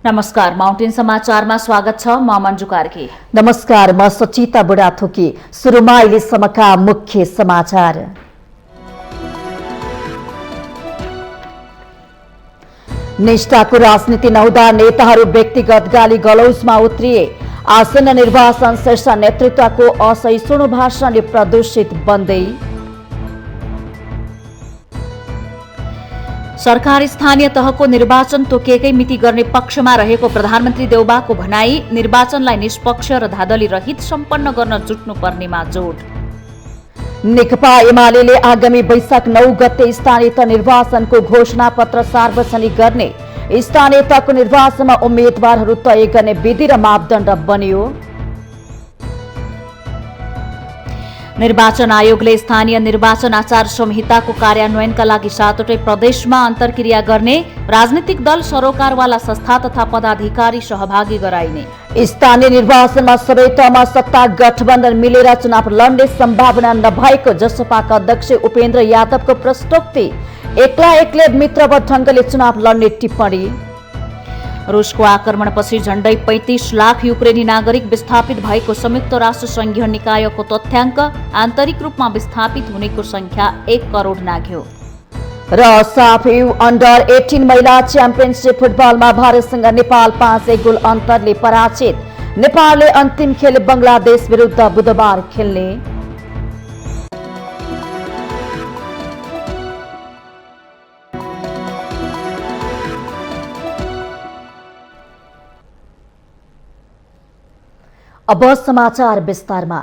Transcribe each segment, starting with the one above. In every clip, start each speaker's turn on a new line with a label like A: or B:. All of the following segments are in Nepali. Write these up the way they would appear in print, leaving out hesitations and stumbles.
A: नमस्कार, माउन्टेन समाचारमा स्वागत छ। म मञ्जु कार्की।
B: नमस्कार, म सचिता बुढाथोकी। सुरुमा अहिलेसम्मका मुख्य समाचार। निष्ठाको राजनीति नहुँदा नेताहरू व्यक्तिगत गाली गलौजमा उत्रिए। आसन्न निर्वाचन शीर्ष नेतृत्वको असहिष्णु भाषणले प्रदूषित बन्दै।
A: सरकार स्थानीय तहको निर्वाचन तोकिएकै मिति गर्ने पक्षमा रहेको प्रधानमन्त्री देउबाको भनाई। निर्वाचनलाई निष्पक्ष र धाँधली रहित सम्पन्न गर्न जुट्नुपर्नेमा जोड।
B: नेकपा एमाले आगामी वैशाख 9 गते स्थानीय तह निर्वाचनको घोषणा पत्र सार्वजनिक गर्ने। स्थानीय तहको निर्वाचनमा उम्मेद्वारहरू तय गर्ने विधि र मापदण्ड बन्यो।
A: निर्वाचन आयोगले स्थानीय निर्वाचन आचार संहिताको कार्यान्वयनका लागि 7वटै प्रदेशमा अन्तर्क्रिया गर्ने। राजनीतिक दल, सरोकारवाला संस्था तथा पदाधिकारी सहभागी गराइने।
B: स्थानीय निर्वाचनमा सबै तहमा सत्ता गठबन्धन मिलेर चुनाव लड्ने सम्भावना नभएको जसपाका अध्यक्ष उपेन्द्र यादवको प्रश्नोक्ति। एक्लै मित्रवत ढङ्गले चुनाव लड्ने टिप्पणी।
A: रुसको आक्रमणपछि झण्डै 35 लाख युक्रेनी नागरिक विस्थापित भएको संयुक्त राष्ट्र संघीय निकायको तथ्याङ्क। आन्तरिक रूपमा विस्थापित हुनेको संख्या 1 करोड नाघ्यो।
B: र साफे अन्डर 18 महिला च्याम्पियनसिप फुटबलमा भारतसँग नेपाल 5-1 गोल अन्तरले पराजित। नेपालले अन्तिम खेल बङ्गलादेश विरुद्ध बुधबार खेल्ने। अब समाचार विस्तारमा।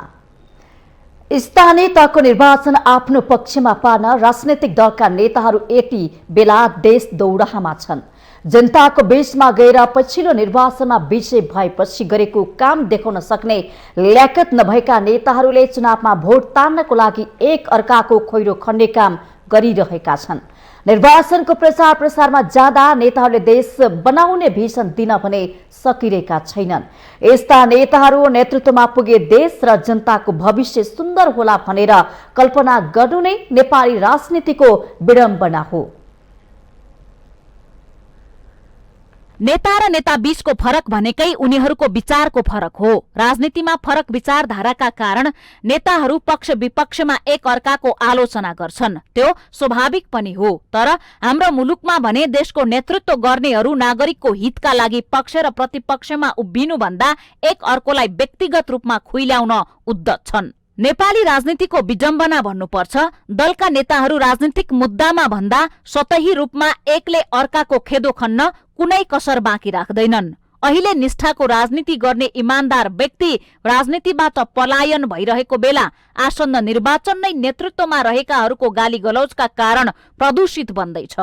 B: स्थानीय तहको निर्वाचन आफ्नो पक्षमा पार्न राजनैतिक दलका नेताहरू यति बेला देश दौडाहामा छन्। जनताको बीचमा गएर पछिल्लो निर्वाचनमा विजय भएपछि गरेको काम देखाउन सक्ने ल्याकत नभएका नेताहरूले चुनावमा भोट तान्नको लागि एक अर्काको खोइरो खन्ने काम गरिरहेका छन्। निर्वाचनको प्रचार प्रसारमा जाँदा नेताहरूले देश बनाउने भिजन दिन भने सकिरहेका छैनन्। यस्ता नेताहरू नेतृत्वमा पुगे देश र जनताको भविष्य सुन्दर होला भनेर कल्पना गर्नु नै नेपाली राजनीतिको विडम्बना हो।
A: नेता र नेता बीचको फरक भनेकै उनीहरूको विचारको फरक हो। राजनीतिमा फरक विचारधाराका कारण नेताहरू पक्ष विपक्षमा एक अर्काको आलोचना गर्छन्। त्यो स्वाभाविक पनि हो। तर हाम्रो मुलुकमा भने देशको नेतृत्व गर्नेहरू नागरिकको हितका लागि पक्ष र प्रतिपक्षमा उभिनु भन्दा एक अर्कोलाई व्यक्तिगत रूपमा खुइल्याउन उद्धत छन्। नेपाली राजनीतिको विडम्बना भन्नुपर्छ। दलका नेताहरू राजनीतिक मुद्दामा भन्दा सतही रूपमा एकले अर्काको खेदो खन्न कुनै कसर बाँकी राख्दैनन्। अहिले निष्ठाको राजनीति गर्ने इमान्दार व्यक्ति राजनीतिबाट पलायन भइरहेको बेला आसन्न निर्वाचन नै नेतृत्वमा रहेकाहरूको गाली गलौजका कारण प्रदूषित बन्दैछ।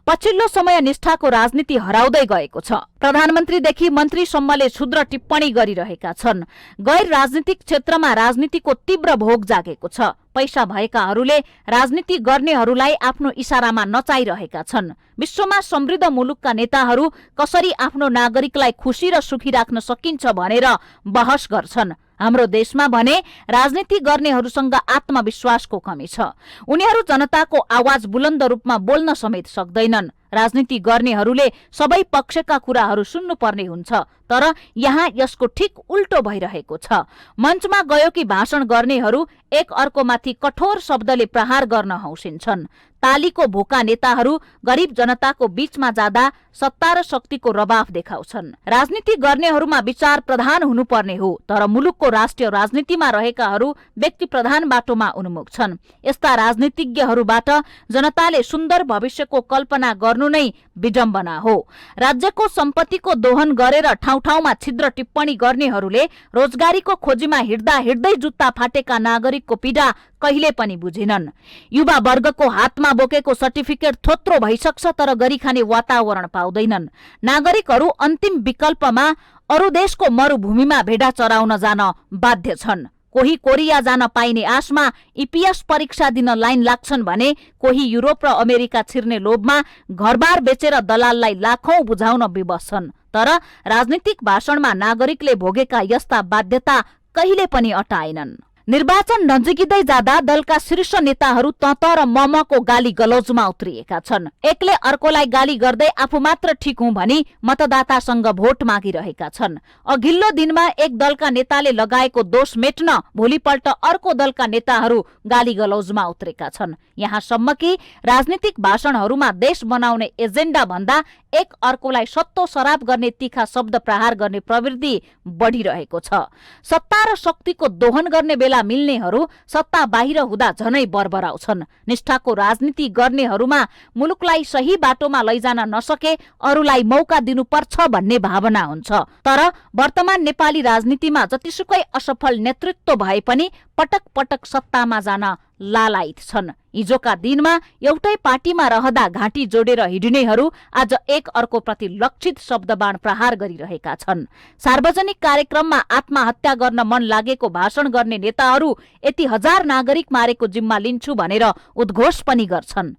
A: पछिल्लो समय निष्ठाको राजनीति हराउँदै गएको छ। प्रधानमन्त्रीदेखि मन्त्रीसम्मले क्षुद्र टिप्पणी गरिरहेका छन्। गैर राजनीतिक क्षेत्रमा राजनीतिको तीव्र भोग जागेको छ। पैसा भएकाहरूले राजनीति गर्नेहरूलाई आफ्नो इशारामा नचाइरहेका छन्। विश्वमा समृद्ध मुलुकका नेताहरू कसरी आफ्नो नागरिकलाई खुशी र सुखी राख्न सकिन्छ भनेर बहस गर्छन्। हाम्रो देशमा भने राजनीति गर्नेहरूसँग आत्मविश्वासको कमी छ। उनीहरू जनताको आवाज बुलन्द रूपमा बोल्न समेत सक्दैनन्। राजनीति गर्नेहरूले सबै पक्षका कुराहरू सुन्नुपर्ने हुन्छ। तर यहाँ यसको ठिक उल्टो भइरहेको छ। मञ्चमा गयो कि भाषण गर्नेहरू एक अर्कोमाथि कठोर शब्दले प्रहार गर्न हौसिन्छन्। तालीको भोका नेताहरू गरिब जनताको बीचमा जाँदा सत्ता र शक्तिको रबाफ देखाउँछन्। राजनीति गर्नेहरूमा विचार प्रधान हुनुपर्ने हो। तर मुलुकको राष्ट्रिय राजनीतिमा रहेकाहरू व्यक्ति प्रधान बाटोमा उन्मुख छन्। यस्ता राजनीतिज्ञहरूबाट जनताले सुन्दर भविष्यको कल्पना गर्नु नै विडम्बना हो। राज्यको सम्पत्तिको दोहन गरेर ठाउँ ठाउँमा छिद्र टिप्पणी गर्नेहरूले रोजगारीको खोजीमा हिँड्दा हिँड्दै जुत्ता फाटेका नागरिकको पीडा कहिले पनि बुझेनन्। युवा वर्गको हातमा बोकेको सर्टिफिकेट थोत्रो भइसक्छ तर गरी खाने वातावरण पाउँदैनन्। नागरिकहरू अन्तिम विकल्पमा अरू देशको मरुभूमिमा भेडा चराउन जान बाध्य छन्। कोही कोरिया जान पाइने आशमा ईपीएस परीक्षा दिन लाइन लाग्छन् भने कोही युरोप र अमेरिका छिर्ने लोभमा घरबार बेचेर दलाललाई लाखौं बुझाउन विवश छन्। तर राजनीतिक भाषणमा नागरिकले भोगेका यस्ता बाध्यता कहिले पनि अटाएनन्। निर्वाचन नजिकिँदै जाँदा दलका शीर्ष नेताहरू तत र ममको गाली गलौजमा उत्रिएका छन्। एकले अर्कोलाई गाली गर्दै आफू मात्र ठिक हुँ भनी मतदातासँग भोट मागिरहेका छन्। अघिल्लो दिनमा एक दलका नेताले लगाएको दोष मेट्न भोलिपल्ट अर्को दलका नेताहरू गाली गलौजमा उत्रेका छन्। यहाँसम्म कि राजनीतिक भाषणहरूमा देश बनाउने एजेन्डा भन्दा एक अर्कोलाई सत्तो सराप गर्ने तीखा शब्द प्रहार गर्ने प्रवृत्ति बढिरहेको छ। सत्ता र शक्तिको दोहन गर्ने बेला मिल्नेहरू सत्ता बाहिर हुँदा झनै बरबराउँछन्। निष्ठाको राजनीति गर्नेहरूमा मुलुकलाई सही बाटोमा लैजान नसके अरूलाई मौका दिनुपर्छ भन्ने भावना हुन्छ। तर वर्तमान नेपाली राजनीतिमा जतिसुकै असफल नेतृत्व भए पनि पटक पटक सत्तामा जान लालायित छन्। हिजोका दिनमा एउटै पार्टीमा रहँदा घाँटी जोडेर हिँड्नेहरू आज एक अर्को प्रति लक्षित शब्दबाण प्रहार गरिरहेका छन्। सार्वजनिक कार्यक्रममा आत्महत्या गर्न मन लागेको भाषण गर्ने नेताहरू यति हजार नागरिक मारेको जिम्मा लिन्छु भनेर उद्घोष पनि गर्छन्।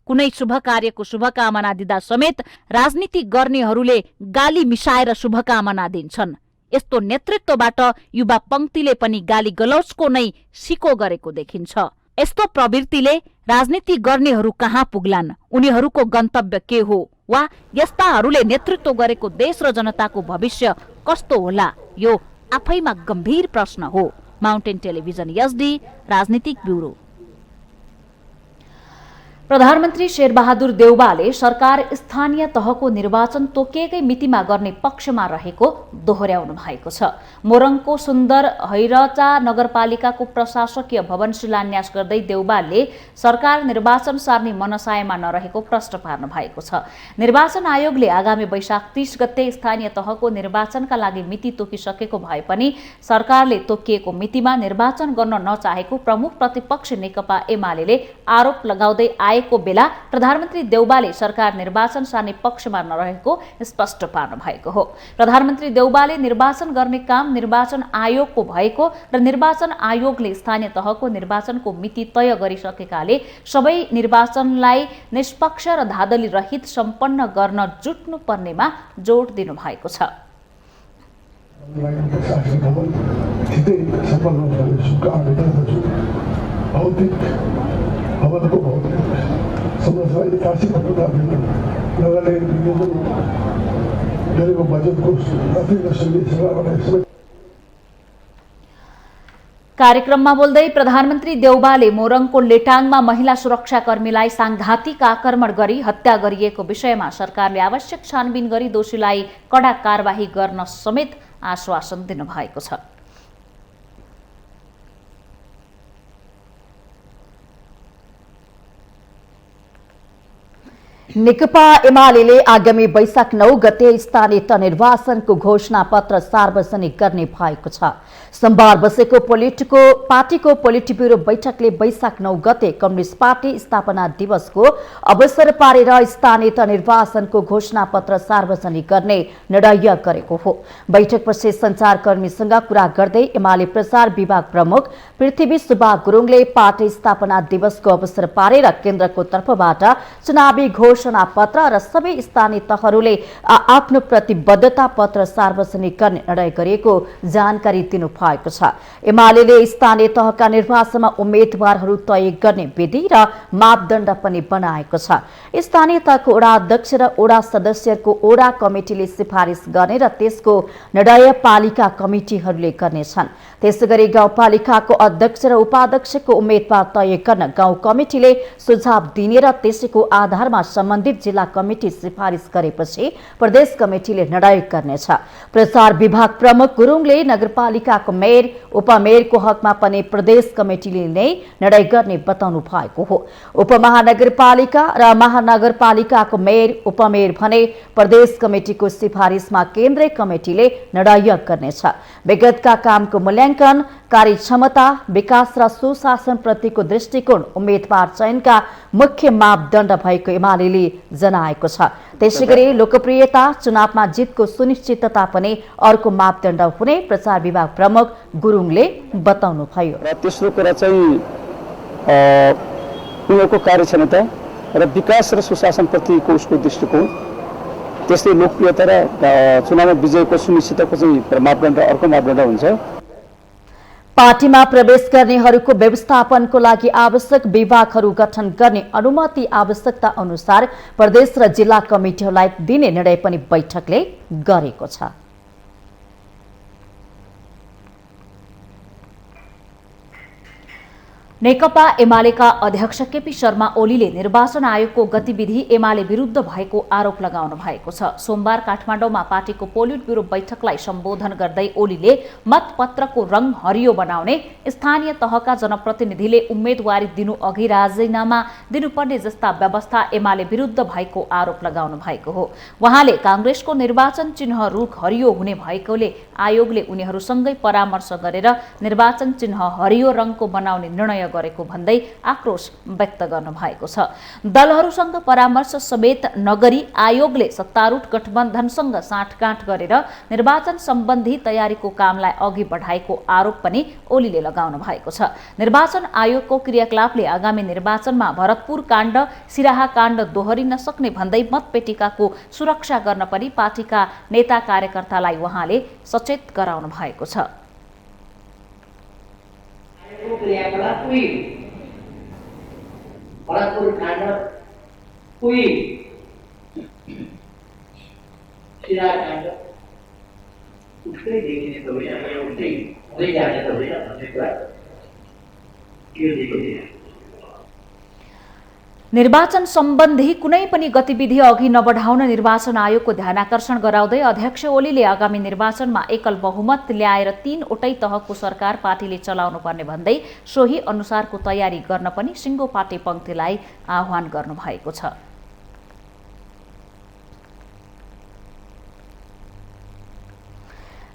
A: कुनै शुभ कार्यको शुभकामना दिँदा समेत राजनीति गर्नेहरूले गाली मिसाएर शुभकामना दिन्छन्। यस्तो नेतृत्वबाट युवा पंक्तिले पनि गाली गलौजको नै सिको गरेको देखिन्छ। यस्तो प्रवृत्तिले राजनीति गर्नेहरू कहाँ पुग्लान्? उनीहरूको गन्तव्य के हो? वा यस्ताहरूले नेतृत्व गरेको देश र जनताको भविष्य कस्तो होला? यो आफैमा गम्भीर प्रश्न हो। माउन्टेन टेलिभिजन एसडी राजनीतिक ब्युरो।
B: प्रधानमन्त्री शेरबहादुर देउवाले सरकार स्थानीय तहको निर्वाचन तोकिएकै मितिमा गर्ने पक्षमा रहेको दोहोर्याउनु भएको छ। मोरङको सुन्दर हैरचा नगरपालिकाको प्रशासकीय भवन शिलान्यास गर्दै देउवालले सरकार निर्वाचन सार्ने मनसायमा नरहेको प्रश्न पार्नु भएको छ। निर्वाचन आयोगले आगामी वैशाख 30 गते स्थानीय तहको निर्वाचनका लागि मिति तोकिसकेको भए पनि सरकारले तोकिएको मितिमा निर्वाचन गर्न नचाहेको प्रमुख प्रतिपक्ष नेकपा एमाले आरोप लगाउँदै को बेला प्रधानमन्त्री देउवाले सरकार निर्वाचन सार्ने पक्षमा नरहेको स्पष्ट पार्नु भएको हो। प्रधानमन्त्री देउवाले निर्वाचन गर्ने काम निर्वाचन आयोगको भएको र निर्वाचन आयोगले स्थानीय तहको निर्वाचनको मिति तय गरिसकेकाले सबै निर्वाचनलाई निष्पक्ष र धाँधली रहित सम्पन्न गर्न जुट्नु पर्नेमा जोड दिनु भएको छ। कार्यक्रममा बोल्दै प्रधानमन्त्री देउवाले मोरङको लेटाङमा महिला सुरक्षाकर्मीलाई सांघातिक आक्रमण गरी हत्या गरिएको विषयमा सरकारले आवश्यक छानबिन गरी दोषीलाई कडा कारबाही गर्न समेत आश्वासन दिनुभएको छ। नेकपा एमाले आगामी वैशाख 9 गते स्थानीय तह निर्वाचनको घोषणा पत्र सार्वजनिक गर्ने भएको छ। सोमबार बसेको पार्टीको पोलिट ब्युरो बैठकले वैशाख 9 गते कम्युनिस्ट पार्टी स्थापना दिवसको अवसर पारेर स्थानीय तह निर्वाचनको घोषणा पत्र सार्वजनिक गर्ने निर्णय गरेको हो। बैठकपछि सञ्चारकर्मीसँग कुरा गर्दै एमाले प्रचार विभाग प्रमुख पृथ्वी सुब्बा गुरुङले पार्टी स्थापना दिवसको अवसर पारेर केन्द्रको तर्फबाट चुनावी घोषणा पत्र र सबै स्थानीय तहहरूले आफ्नो प्रतिबद्धता पत्र सार्वजनिक गर्ने निर्णय गरेको जानकारी दिनु भएको छ। एमाले स्थानीय तहका निर्वाचनमा उम्मेद्वारहरू तय गर्ने विधि र मापदण्ड पनि बनाएको छ। स्थानीय तहको वडा अध्यक्ष र वडा सदस्यहरूको वडा कमिटिले सिफारिस गर्ने र त्यसको निर्णय पालिका कमिटिहरूले गर्नेछन्। त्यसैगरी गाउँपालिकाको अध्यक्ष र उपाध्यक्षको उम्मेद्वार तय गर्न गाउँ कमिटिले सुझाव दिने र त्यसैको आधारमा सम्बन्धित जिल्ला कमिटी सिफारिस गरेपछि प्रदेश कमिटिले निर्णय गर्नेछ। प्रचार विभाग प्रमुख गुरुङले नगरपालिकाको मेयर उपमेयरको हकमा पनि प्रदेश कमिटिले नै निर्णय गर्ने बताउनु भएको हो। उपमहानगरपालिका र महानगरपालिकाको मेयर उपमेयर भने प्रदेश कमिटिको सिफारिसमा केन्द्रीय कमिटिले निर्णय गर्नेछ। विगतका कामको मूल्याङ्कन, कार्यक्षमता, विकास र सुशासन प्रतिको दृष्टिकोण उम्मेद्वार चयनका मुख्य मापदण्ड भएको एमाले जनाएको छ। त्यसैगरी लोकप्रियता, चुनावमा जितको सुनिश्चितता पनि अर्को मापदण्ड हुने प्रचार विभाग प्रमुख गुरुङले बताउनुभयो।
C: र तेस्रो कुरा चाहिँ उनीहरूको कार्यक्षमता र विकास र सुशासन प्रतिको उसको दृष्टिकोण, त्यस्तै लोकप्रियता र चुनावमा विजयको सुनिश्चितताको चाहिँ मापदण्ड अर्को मापदण्ड हुन्छ।
B: पार्टीमा प्रवेश गर्नेहरूको व्यवस्थापनको लागि आवश्यक विभागहरू गठन गर्ने अनुमति आवश्यकता अनुसार प्रदेश र जिल्ला कमिटीहरूलाई दिने निर्णय पनि बैठकले गरेको छ। नेकपा एमालेका अध्यक्ष केपी शर्मा ओलीले निर्वाचन आयोगको गतिविधि एमाले विरुद्ध भएको आरोप लगाउनु भएको छ। सोमबार काठमाडौँमा पार्टीको पोलिट ब्युरो बैठकलाई सम्बोधन गर्दै ओलीले मतपत्रको रंग हरियो बनाउने, स्थानीय तहका जनप्रतिनिधिले उम्मेदवारी दिनु अघि राजीनामा दिनुपर्ने जस्ता व्यवस्था एमाले विरुद्ध भएको आरोप लगाउनु भएको हो। उहाँले कांग्रेसको निर्वाचन चिन्ह रुख हरियो हुने भएकोले आयोगले उनीहरूसँगै परामर्श गरेर निर्वाचन चिन्ह हरियो रंगको बनाउने निर्णय गरेको भन्दै आक्रोश व्यक्त गर्नु भएको छ। दलहरूसँग परामर्श समेत नगरी आयोगले सत्तारूढ गठबन्धनसँग साँठगाँठ गरेर निर्वाचन सम्बन्धी तयारीको कामलाई अघि बढाएको आरोप पनि ओलीले लगाउनु भएको छ। निर्वाचन आयोगको क्रियाकलापले आगामी निर्वाचनमा भरतपुर काण्ड, सिराहा काण्ड दोहोरिन सक्ने भन्दै मतपेटिकाको सुरक्षा गर्न पनि पार्टीका नेता कार्यकर्तालाई उहाँले सचेत गराउनु भएको छ।
D: क्रियाकलाप हुई, भरतपुर काण्ड हुई, सिराहा काण्ड उठ्दै देखिने त होइन, उठ्दै हुँदै जाने त होइन भन्ने कुरा यो देखिन्छ।
A: निर्वाचन सम्बन्धी कुनै पनि गतिविधि अघि नबढाउन निर्वाचन आयोगको ध्यानाकर्षण गराउँदै अध्यक्ष ओलीले आगामी निर्वाचनमा एकल बहुमत ल्याएर 3वटै तहको सरकार पार्टीले चलाउनु पर्ने भन्दै सोही अनुसारको तयारी गर्न पनि सिङ्गो पार्टी पंक्तिलाई आह्वान गर्नु भएको छ।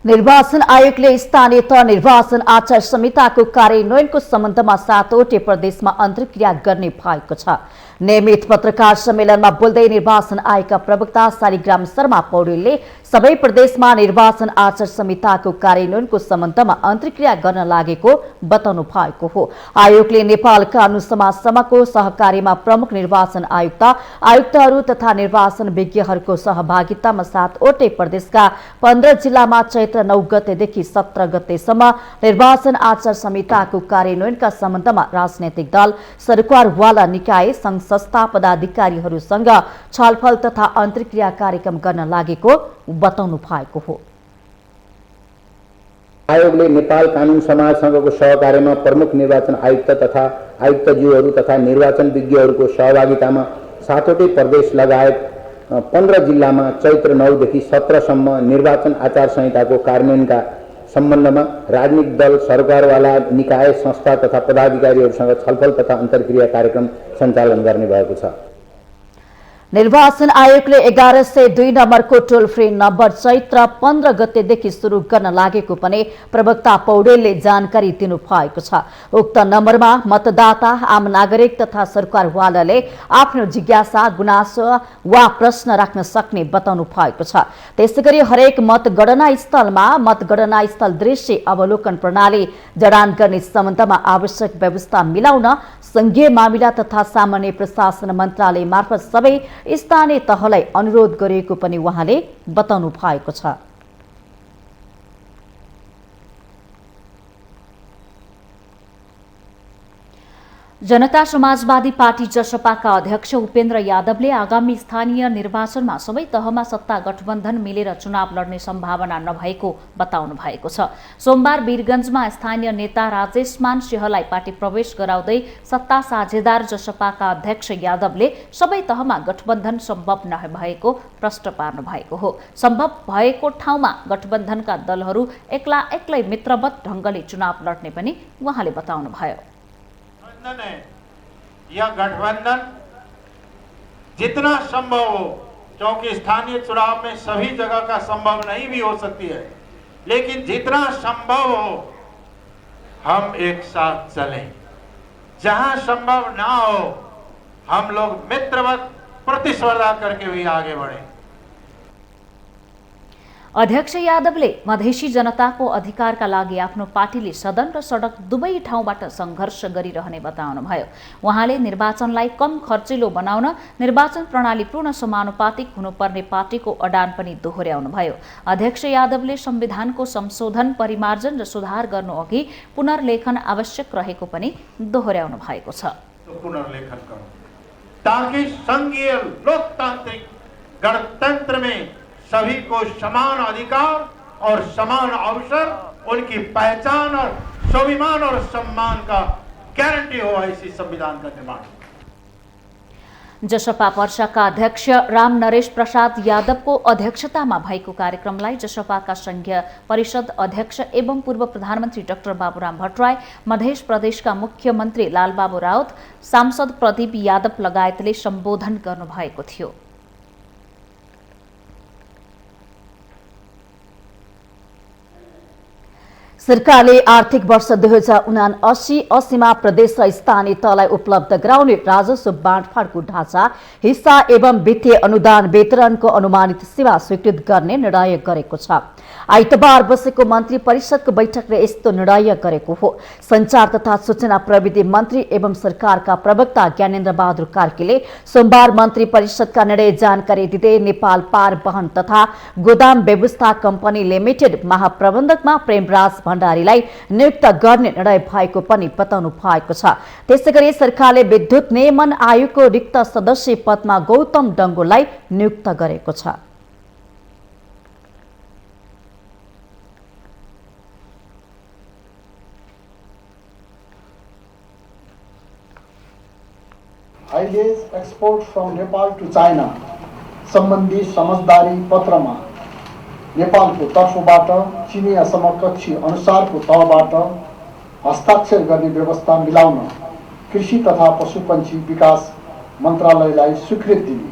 B: निर्वाचन आयोगले स्थानीय तह निर्वाचन आचार संहिताको कार्यान्वयनको सम्बन्धमा 7वटै प्रदेशमा अन्तर्क्रिया गर्ने भएको छ। नियमित पत्रकार सम्मेलनमा बोल्दै निर्वाचन आयोगका प्रवक्ता शालिग्राम शर्मा पौडेलले सबै प्रदेशमा निर्वाचन आचार संहिताको कार्यान्वयनको सम्बन्धमा अन्तर्क्रिया गर्न लागेको बताउनु भएको हो। आयोगले नेपाल कानून समाजसभाको सहकार्यमा प्रमुख निर्वाचन आयुक्तहरू तथा निर्वाचन विज्ञहरूको सहभागितामा 7वटै प्रदेशका 15 जिल्लामा चैत्र 9 गतेदेखि 17 गतेसम्म निर्वाचन आचार संहिताको कार्यान्वयनका सम्बन्धमा राजनैतिक दल, सरकारवाला निकाय, संघ संस्था पदाधिकारीहरूसँग छलफल तथा अन्तर्क्रिया कार्यक्रम गर्न लागेको बताउनु भएको हो।
E: आयोगले नेपाल कानून समाजसँगको सहकार्यमा प्रमुख निर्वाचन आयुक्त तथा आयुक्तज्यूहरू तथा निर्वाचन विज्ञहरूको सहभागितामा 7वटै प्रदेश लगायत 15 जिल्लामा चैत्र 9 देखि 17 सम्म निर्वाचन आचार संहिताको कार्यान्वयनका सम्बन्धमा राजनीतिक दल, सरकारवाला निकाय, संस्था तथा पदाधिकारीहरूसँग छलफल तथा अन्तर्क्रिया कार्यक्रम सञ्चालन गर्ने भएको छ।
B: निर्वाचन आयोगले 1102 नम्बरको टोल फ्री नम्बर चैत्र 15 गतेदेखि सुरु गर्न लागेको पनि प्रवक्ता पौडेलले जानकारी दिनुभएको छ। उक्त नम्बरमा मतदाता, आम नागरिक तथा सरकारवालाले आफ्नो जिज्ञासा, गुनासो वा प्रश्न राख्न सक्ने बताउनु भएको छ। त्यसैगरी हरेक मतगणना स्थलमा मतगणना स्थल दृश्य अवलोकन प्रणाली जडान गर्ने सम्बन्धमा आवश्यक व्यवस्था मिलाउन संघीय मामिला तथा सामान्य प्रशासन मन्त्रालय मार्फत सबै स्थानीय तहलाई अनुरोध गरिएको पनि उहाँले बताउनु भएको छ।
A: जनता समाजवादी पार्टी जसपाका अध्यक्ष उपेन्द्र यादवले आगामी स्थानीय निर्वाचनमा सबै तहमा सत्ता गठबन्धन मिलेर चुनाव लड्ने सम्भावना नभएको बताउनु भएको छ। सोमबार वीरगञ्जमा स्थानीय नेता राजेशमान सिंहलाई पार्टी प्रवेश गराउँदै सत्ता साझेदार जसपाका अध्यक्ष यादवले सबै तहमा गठबन्धन सम्भव नभएको प्रश्न पार्नु भएको हो। सम्भव भएको ठाउँमा गठबन्धनका दलहरू एक्लै मित्रवत ढंगले चुनाव लड्ने पनि उहाँले बताउनुभयो।
F: यह गठबंधन जितना संभव हो, क्योंकि स्थानीय चुनाव में सभी जगह का संभव नहीं भी हो सकती है, लेकिन जितना संभव हो हम एक साथ चलें। जहां संभव ना हो हम लोग मित्रवत प्रतिस्पर्धा करके भी आगे बढ़ें।
A: अध्यक्ष यादवले मधेसी जनताको अधिकारका लागि आफ्नो पार्टीले सदन र सडक दुवै ठाउँबाट सङ्घर्ष गरिरहने बताउनुभयो। उहाँले निर्वाचनलाई कम खर्चिलो बनाउन निर्वाचन प्रणाली पूर्ण समानुपातिक हुनुपर्ने पार्टीको अडान पनि दोहोर्याउनुभयो। अध्यक्ष यादवले संविधानको संशोधन, परिमार्जन र सुधार गर्नु अघि पुनर्लेखन आवश्यक रहेको पनि दोहोर्याउनु भएको छ।
F: पुनर्लेखन करो ताकि संघीय लोकतांत्रिक गणतंत्र में सभी को समान अधिकार और समान अवसर, उनकी पहचान और स्वाभिमान और सम्मान का गारंटी हो, ऐसी संविधान का निर्माण।
A: जसपा पर्साका अध्यक्ष राम नरेश प्रसाद यादवको अध्यक्षतामा भएको कार्यक्रमलाई जसपाका संघीय परिषद अध्यक्ष एवं पूर्व प्रधानमन्त्री डाक्टर बाबुराम भट्टराई, मध्य प्रदेशका मुख्यमन्त्री लालबाबु राउत, सांसद प्रदीप यादव लगायतले सम्बोधन गर्नुभएको थियो।
B: सरकारले आर्थिक वर्ष 2079-80 प्रदेश र स्थानीय तहलाई उपलब्ध गराउने राजस्व बाँडफाँडको ढाँचा, हिस्सा एवं वित्तीय अनुदान वितरणको अनुमानित सीमा स्वीकृत गर्ने निर्णय गरेको छ। आइतबार बसेको मन्त्री परिषदको बैठकले यस्तो निर्णय गरेको हो। संचार तथा सूचना प्रविधि मन्त्री एवं सरकारका प्रवक्ता ज्ञानेन्द्र बहादुर कार्कीले सोमबार मन्त्री परिषदका निर्णय जानकारी दिँदै नेपाल पार वहन तथा गोदाम व्यवस्था कम्पनी लिमिटेड महाप्रबन्धकमा प्रेमराज भण्डारीलाई नियुक्त गर्ने निर्णय भएको पनि बताउनु भएको छ। त्यसैगरी सरकारले विद्युत नियमन आयोगको रिक्त सदस्य पदमा गौतम डङ्गोलाई नियुक्त गरेको छ।
G: हाइलेज export from Nepal to China सम्बन्धी समझदारी पत्रमा नेपालको तर्फबाट चिनिया समकक्षी अनुसारको तहबाट हस्ताक्षर गर्ने व्यवस्था मिलाउन कृषि तथा पशुपन्छी विकास मन्त्रालयलाई स्वीकृति दिने।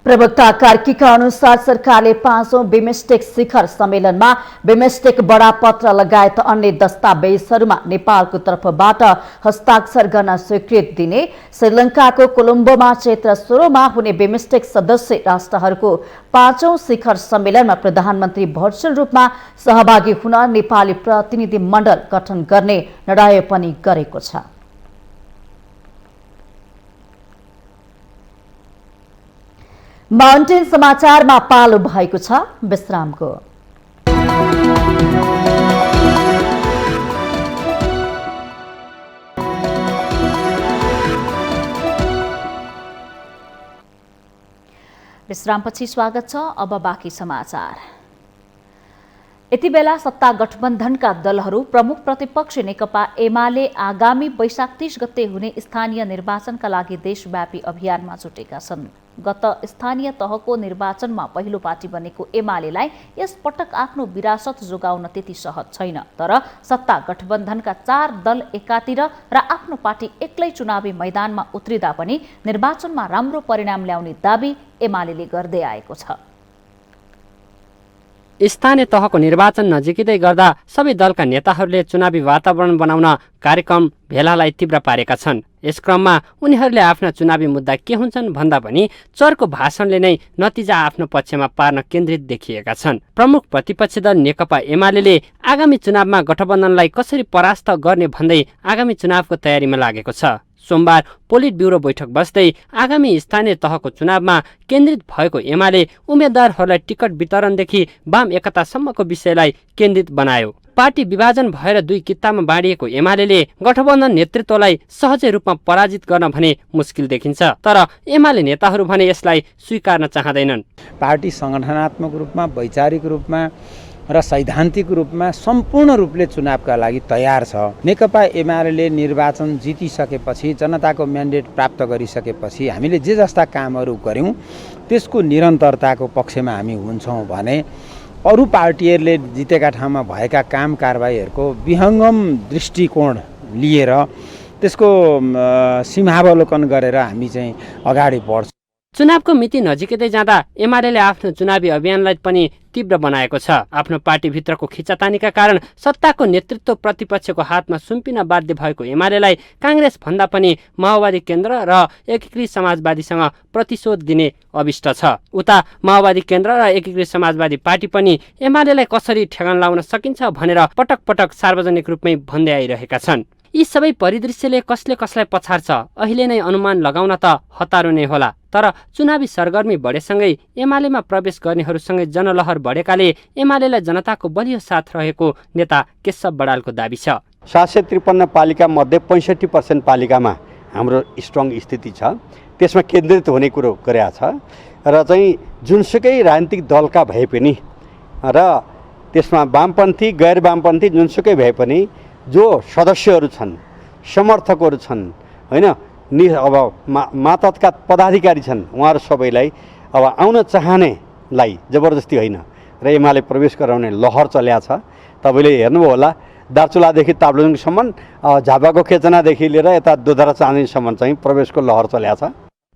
B: प्रवक्ता कार्कीका अनुसार सरकारले 5औं बिमस्टेक शिखर सम्मेलनमा बिमस्टेक बडापत्र लगायत अन्य दस्तावेजहरूमा नेपालको तर्फबाट हस्ताक्षर गर्न स्वीकृति दिने, श्रीलङ्काको कोलम्बोमा चैत्र 16मा हुने बिमस्टेक सदस्य राष्ट्रहरूको 5औं शिखर सम्मेलनमा प्रधानमन्त्री भर्चुअल रूपमा सहभागी हुन नेपाली प्रतिनिधि मण्डल गठन गर्ने निर्णय पनि गरेको छ। माउन्टेन समाचारमा पालो भएको छ विश्रामको।
A: विश्रामपछि स्वागत छ। अब बाँकी समाचार। यति बेला सत्ता गठबन्धनका दलहरू प्रमुख प्रतिपक्ष नेकपा एमाले आगामी वैशाख 30 गते हुने स्थानीय निर्वाचनका लागि देशव्यापी अभियानमा जुटेका छन्। गत स्थानीय तहको निर्वाचनमा पहिलो पार्टी बनेको एमालेलाई यस पटक आफ्नो विरासत जोगाउन त्यति सहज छैन। तर सत्ता गठबन्धनका 4 दल एकातिर र आफ्नो पार्टी एक्लै चुनावी मैदानमा उत्रिदा पनि निर्वाचनमा राम्रो परिणाम ल्याउने दाबी एमालेले गर्दै आएको छ।
H: स्थानीय तहको निर्वाचन नजिकै गर्दा सबै दलका नेताहरूले चुनावी वातावरण बनाउन कार्यक्रम भेलालाई तीव्र पारेका छन्। यस क्रममा उनीहरूले आफ्ना चुनावी मुद्दा के हुन्छन् भन्दा पनि चरको भाषणले नै नतिजा आफ्नो पक्षमा पार्न केन्द्रित देखिएका छन्। प्रमुख प्रतिपक्षी दल नेकपा एमाले आगामी चुनावमा गठबन्धनलाई कसरी परास्त गर्ने भन्दै आगामी चुनावको तयारीमा लागेको छ। सोमबार पोलिट ब्युरो बैठक बस्दै आगामी स्थानीय तहको चुनावमा केन्द्रित भएको एमाले उम्मेद्वारहरूलाई टिकट वितरणदेखि वाम एकतासम्मको विषयलाई केन्द्रित बनायो। पार्टी विभाजन भएर 2 कित्तामा बाँडिएको एमाले गठबन्धन नेतृत्वलाई सहजै रूपमा पराजित गर्न भने मुस्किल देखिन्छ। तर एमाले नेताहरू भने यसलाई स्वीकार्न चाहँदैनन्।
I: पार्टी संगठनात्मक रूपमा, वैचारिक रूपमा र सैद्धान्तिक रूपमा सम्पूर्ण रूपले चुनावका लागि तयार छ। नेकपा एमाले निर्वाचन जितिसकेपछि, जनताको म्यान्डेट प्राप्त गरिसकेपछि हामीले जे जस्ता कामहरू गर्यौं त्यसको निरन्तरताको पक्षमा हामी हुन्छौं भने अरू पार्टीहरूले जितेका ठाउँमा भएका काम कारबाहीहरूको विहङ्गम दृष्टिकोण लिएर त्यसको सीमावलोकन गरेर हामी चाहिँ अगाडि बढ्छौं।
H: चुनावको मिति नजिकै जाँदा एमाले आफ्नो चुनावी अभियानलाई पनि तीव्र बनाएको छ। आफ्नो पार्टीभित्रको खिचातानीका कारण सत्ताको नेतृत्व प्रतिपक्षको हातमा सुम्पिन बाध्य भएको एमालेलाई काङ्ग्रेस भन्दा पनि माओवादी केन्द्र र एकीकृत समाजवादीसँग प्रतिशोध दिने अभिष्ट छ। उता माओवादी केन्द्र र एकीकृत समाजवादी पार्टी पनि एमालेलाई कसरी ठेगान लाउन सकिन्छ भनेर पटक पटक सार्वजनिक रूपमै भन्दै आइरहेका छन्। यी सबै परिदृश्यले कसले कसलाई पछाड्छ अहिले नै अनुमान लगाउन त हतारो नै होला। तर चुनावी सरगर्मी बढेसँगै एमालेमा प्रवेश गर्नेहरूसँगै जनलहर बढेकाले एमालेलाई जनताको बलियो साथ रहेको नेता केशव बडालको दाबी छ।
J: 753 पालिका मध्ये 65% पालिकामा हाम्रो स्ट्रङ स्थिति छ। त्यसमा केन्द्रित हुने कुरो गरेका छ र चाहिँ जुनसुकै राजनीतिक दलका भए पनि र त्यसमा वामपन्थी गैर वामपन्थी जुनसुकै भए पनि जो सदस्यहरू छन्, समर्थकहरू छन्, होइन अब मातहतका पदाधिकारी छन्, उहाँहरू सबैलाई अब आउन चाहनेलाई जबरजस्ती होइन र एमाले प्रवेश गराउने लहर चल्या छ। तपाईँले हेर्नुभयो होला दार्चुलादेखि ताप्लेजुङसम्म, झापाको खेचनादेखि लिएर यता दोधरा चाँदनीसम्म चाहिँ प्रवेशको लहर चल्या छ।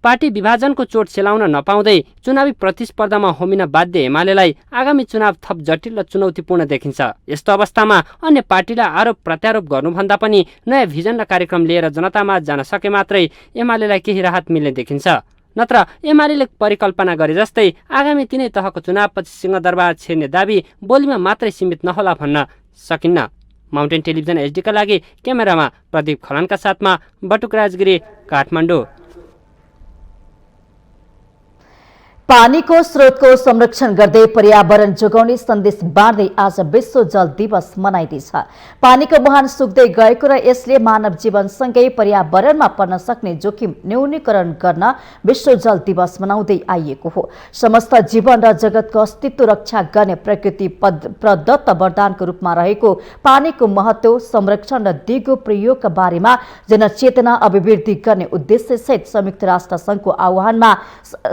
H: पार्टी विभाजनको चोट सेलाउन नपाउँदै चुनावी प्रतिस्पर्धामा होमिन बाध्य एमालेलाई आगामी चुनाव थप जटिल र चुनौतीपूर्ण देखिन्छ। यस्तो अवस्थामा अन्य पार्टीलाई आरोप प्रत्यारोप गर्नुभन्दा पनि नयाँ भिजन र कार्यक्रम लिएर जनतामा जान सके मात्रै एमालेलाई केही राहत मिल्ने देखिन्छ। नत्र एमाले परिकल्पना गरे जस्तै आगामी तिनै तहको चुनावपछि सिंहदरबार छिर्ने दाबी बोलीमा मात्रै सीमित नहोला भन्न सकिन्न। माउन्टेन टेलिभिजन एचडीका लागि क्यामेरामा प्रदीप खलानका साथमा बटुक राजगिरी, काठमाडौँ।
B: पानीको स्रोतको संरक्षण गर्दै पर्यावरण जोगाउने सन्देश बाँड्दै आज विश्व जल दिवस मनाइँदैछ। पानीको मुहान सुक्दै गएको र यसले मानव जीवनसँगै पर्यावरणमा पर्न सक्ने जोखिम न्यूनीकरण गर्न विश्व जल दिवस मनाउँदै आइएको हो। समस्त जीवन र जगतको अस्तित्व रक्षा गर्ने प्रकृति प्रदत्त वरदानको रूपमा रहेको पानीको महत्व, संरक्षण र दिगो प्रयोगका बारेमा जनचेतना अभिवृद्धि गर्ने उद्देश्यसहित संयुक्त राष्ट्र संघको आह्वानमा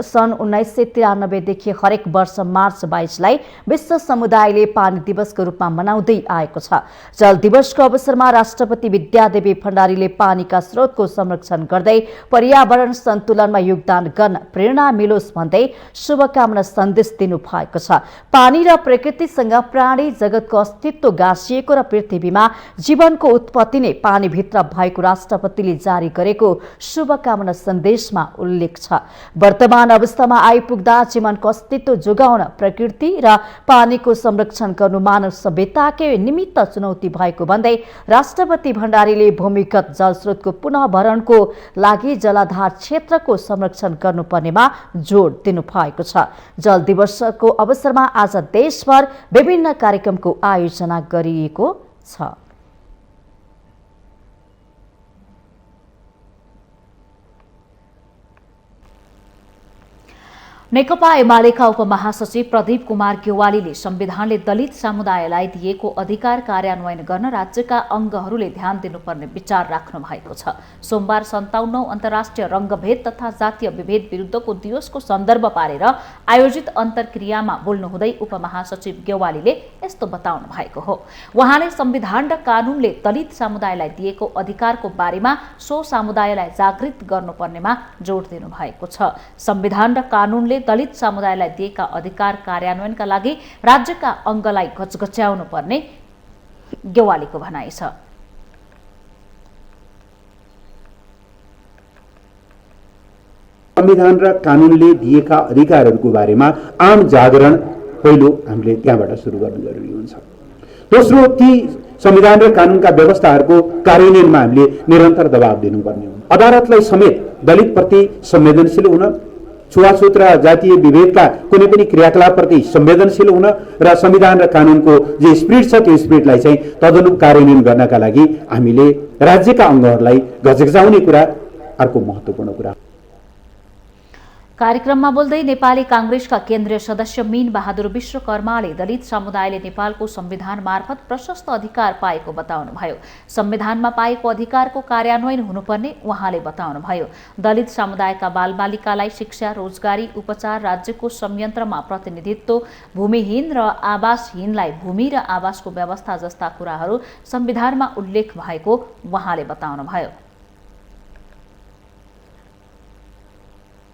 B: सन् 1993 देखि हरेक वर्ष मार्च 22लाई विश्व समुदायले पानी दिवसको रूपमा मनाउँदै आएको छ। जल दिवसको अवसरमा राष्ट्रपति विद्यादेवी भण्डारीले पानीका स्रोतको संरक्षण गर्दै पर्यावरण सन्तुलनमा योगदान गर्न प्रेरणा मिलोस् भन्दै शुभकामना सन्देश दिनु भएको छ। पानी र प्रकृतिसँग प्राणी जगतको अस्तित्व गाँसिएको र पृथ्वीमा जीवनको उत्पत्ति नै पानीभित्र भएको राष्ट्रपतिले जारी गरेको शुभकामना सन्देशमा उल्लेख छ। वर्तमान अवस्थामा आइपुग्दा जीवनको अस्तित्व जोगाउन प्रकृति र पानीको संरक्षण गर्नु मानव सभ्यताकै निमित्त चुनौती भएको भन्दै राष्ट्रपति भण्डारीले भूमिगत जलस्रोतको पुनः भरणको लागि जलाधार क्षेत्रको संरक्षण गर्नुपर्नेमा जोड दिनु भएको छ। जल दिवसको अवसरमा आज देशभर विभिन्न कार्यक्रमको आयोजना गरिएको छ। नेकपा एमालेका उपमहासचिव प्रदीप कुमार गेवालीले संविधानले दलित समुदायलाई दिएको अधिकार कार्यान्वयन गर्न राज्यका अङ्गहरूले ध्यान दिनुपर्ने विचार राख्नु भएको छ। सोमबार 57औं अन्तर्राष्ट्रिय रंगभेद तथा जातीय विभेद विरुद्धको दिवसको सन्दर्भ पारेर आयोजित अन्तर्क्रियामा बोल्नुहुँदै उपमहासचिव गेवालीले यस्तो बताउनु भएको हो। उहाँले संविधान र कानूनले दलित समुदायलाई दिएको अधिकारको बारेमा सो समुदायलाई जागृत गर्नुपर्नेमा जोड दिनु भएको छ। संविधान र कानूनले दलित समुदायलाई दिएका अधिकार कार्यान्वयनका लागि राज्यका अङ्गलाई घचघच्याउनु पर्ने गेवालीको भनाइ छ।
K: संविधान र कानूनले दिएका अधिकारहरूको बारेमा आम जागरण पहिलो हामीले त्यहाँबाट सुरु गर्नु जरुरी हुन्छ। दोस्रो, ती संविधान र कानूनका व्यवस्थाहरूको कार्यान्वयनमा हामीले निरन्तर दबाव दिनुपर्ने हुन्छ। अदालतलाई समेत दलित प्रति संवेदनशील हुन, छुवाछुत र जातीय विभेदका कुनै पनि क्रियाकलापप्रति संवेदनशील हुन र संविधान र कानूनको जे स्पिरिट छ त्यो स्पिरिटलाई चाहिँ तदनुरूप कार्यान्वयन गर्नका लागि हामीले राज्यका अङ्गहरूलाई घचघचाउने कुरा अर्को महत्त्वपूर्ण कुरा।
A: कार्यक्रममा बोल्दै नेपाली कांग्रेसका केन्द्रीय सदस्य मीन बहादुर विश्वकर्माले दलित समुदायले नेपालको संविधान मार्फत प्रशस्त अधिकार पाएको बताउनुभयो। संविधानमा पाएको अधिकारको कार्यान्वयन हुनुपर्ने उहाँले बताउनुभयो। दलित समुदायका बालबालिकालाई शिक्षा, रोजगारी, उपचार, राज्यको संयन्त्रमा प्रतिनिधित्व, भूमिहीन र आवासहीनलाई भूमि र आवासको व्यवस्था जस्ता कुराहरू संविधानमा उल्लेख भएको उहाँले बताउनुभयो।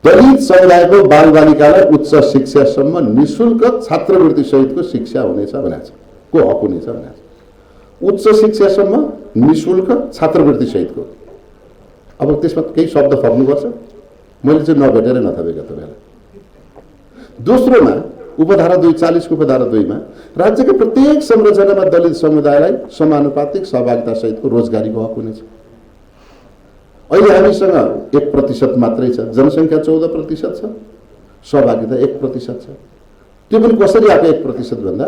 L: दलित समुदायको बालबालिकालाई उच्च शिक्षासम्म निःशुल्क छात्रवृत्ति सहितको शिक्षा हुनेछ भनेको छ, को हक हुनेछ भनेको छ। उच्च शिक्षासम्म निःशुल्क छात्रवृत्ति सहितको। अब त्यसमा केही शब्द फर्नुपर्छ, मैले चाहिँ नभेटेर नथपेको तपाईँलाई। दोस्रोमा उपधारा 240 को उपधारा 2 मा राज्यका प्रत्येक संरचनामा दलित समुदायलाई समानुपातिक सहभागिता सहितको रोजगारीको हक हुनेछ। अहिले हामीसँग 1% मात्रै छ, जनसङ्ख्या 14% छ, सहभागिता 1% छ। त्यो पनि कसरी आएको 1% भन्दा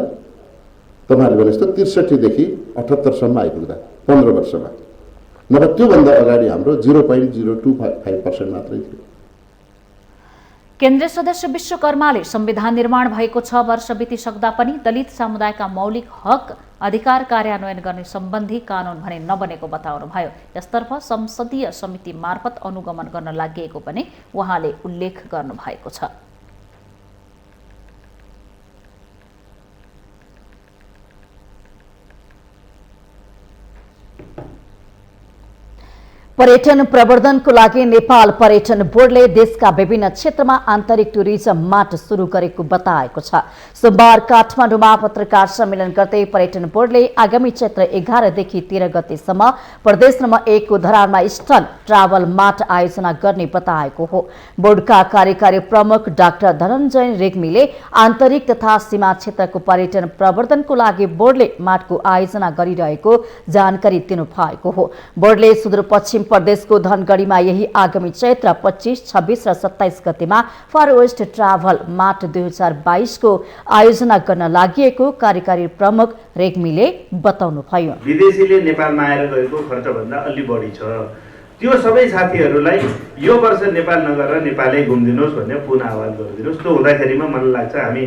L: तपाईँहरूले भने जस्तो 63 देखि 78 सम्म आइपुग्दा 15 वर्षमा, नभए त्योभन्दा अगाडि हाम्रो 0.025% मात्रै थियो।
A: केन्द्रीय सदस्य विश्वकर्माले संविधान निर्माण भएको 6 वर्ष बितिसक्दा पनि दलित समुदायका मौलिक हक अधिकार कार्यान्वयन गर्ने सम्बन्धी कानून भने नबनेको बताउनुभयो। यसतर्फ संसदीय समिति मार्फत अनुगमन गर्न लागि पनि उहाँले उल्लेख गर्नुभएको छ।
B: पर्यटन प्रवर्धनको लागि नेपाल पर्यटन बोर्डले देशका विभिन्न क्षेत्रमा आन्तरिक टुरिज्म माट सुरु गरेको बताएको छ। सोमबार काठमाडौँमा पत्रकार सम्मेलन गर्दै पर्यटन बोर्डले आगामी चैत्र 11 देखि 13 गतेसम्म प्रदेश नम्बर 1 को धरानमा ईस्टर्न ट्राभल माट आयोजना गर्ने बताएको हो। बोर्डका कार्यकारी प्रमुख डाक्टर धनञ्जय रेग्मीले आन्तरिक तथा सीमा क्षेत्रको पर्यटन प्रवर्धनको लागि बोर्डले माटको आयोजना गरिरहेको जानकारी दिनुभएको हो। बोर्डले सुदूरपश्चिम प्रदेशको धनगढीमा यही आगामी चैत्र 25, 26 र 27 गतेमा फार वेस्ट ट्राभल माट 2022 को आयोजना गर्न लागि कार्यकारी प्रमुख रेग्मीले बताउनुभयो।
M: विदेशीले नेपालमा आएर गएको खर्चभन्दा अलि बढी छ। त्यो सबै साथीहरूलाई यो वर्ष नेपाल नगरेर नेपालै घुम्दिनुहोस् भन्ने पुनः आह्वान गरिदिनुहोस्। त्यो हुँदाखेरिमा मलाई लाग्छ हामी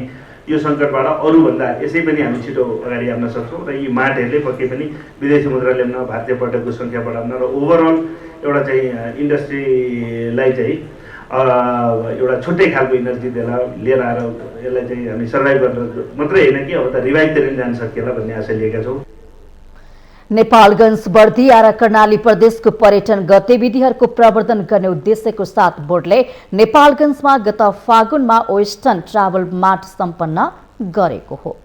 M: यो सङ्कटबाट अरूभन्दा यसै पनि हामी छिटो अगाडि आउन सक्छौँ र यी माटहरूले पक्कै पनि विदेशी मुद्रा ल्याउन, भारतीय पर्यटकको सङ्ख्या बढाउन र ओभरअल एउटा चाहिँ इन्डस्ट्रीलाई चाहिँ एउटा छुट्टै खालको इनर्जी लिएर आएर यसलाई चाहिँ हामी सर्भाइभ गर्न मात्रै होइन कि अब त रिभाइभतिर जान सकिएला भन्ने आशा लिएका छौँ।
B: नेपालगञ्ज, बर्दिया र कर्णाली प्रदेशको पर्यटन गतिविधिहरूको प्रवर्धन गर्ने उद्देश्यको साथ बोर्डले नेपालगञ्जमा गत फागुनमा वेस्टर्न ट्राभल मार्ट सम्पन्न गरेको हो।